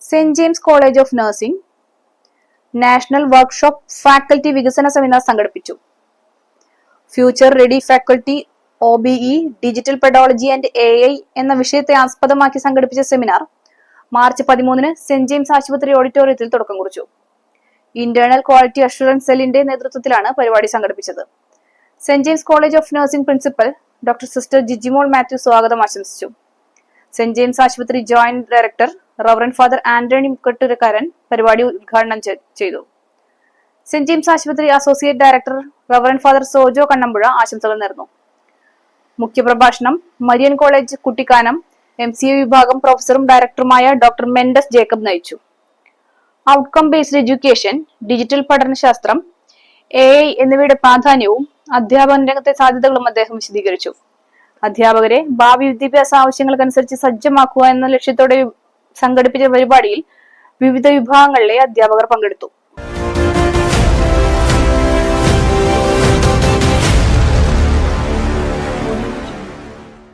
Saint James college of nursing national workshop faculty വികസന seminar സംഘടിപ്പിച്ചു. Future ready faculty OBE digital pedology and AI എന്ന വിഷയത്തെ ആസ്പദമാക്കി സംഘടിപ്പിച്ച സെമിനാർ മാർച്ച് 13 സെന്റ് ജെയിംസ് ആശുപത്രി ഓഡിറ്റോറിയത്തിൽ തുടക്കം കുറിച്ചു. ഇന്റേണൽ ക്വാളിറ്റി അഷുറൻസ് സെല്ലിന്റെ നേതൃത്വത്തിലാണ് പരിപാടി സംഘടിപ്പിച്ചത്. Saint James college of nursing principal doctor sister Jijimol Mathew സ്വാഗതം ആശംസിച്ചു. സെന്റ് ജെയിംസ് ആശുപത്രി joint director reverend father Antony Mukkatturakkaran പരിപാടി ഉദ്ഘാടനം ചെയ്തു. സെന്റ് ജെയിംസ് ആശുപത്രി associate director reverend father Sojo Kannampuzha ആശംസകൾ നേർന്നു. മുഖ്യപ്രഭാഷണം മരിയൻ കോളേജ് കുട്ടിക്കാനം MCA വിഭാഗം പ്രൊഫസറും ഡയറക്ടറുമായ ഡോക്ടർ മെൻഡസ് ജേക്കബ് നയിച്ചു. ഔട്ട്കം ബേസ്ഡ് എഡ്യൂക്കേഷൻ, ഡിജിറ്റൽ പഠനശാസ്ത്രം, AI എന്നിവയുടെ പ്രാധാന്യവും അധ്യാപന രംഗത്തെ സാധ്യതകളും അദ്ദേഹം വിശദീകരിച്ചു. അധ്യാപകരെ ഭാവി വിദ്യാഭ്യാസ ആവശ്യങ്ങൾക്കനുസരിച്ച് സജ്ജമാക്കുക എന്ന ലക്ഷ്യത്തോടെ സംഘടിപ്പിച്ച പരിപാടിയിൽ വിവിധ വിഭാഗങ്ങളിലെ അധ്യാപകർ പങ്കെടുത്തു.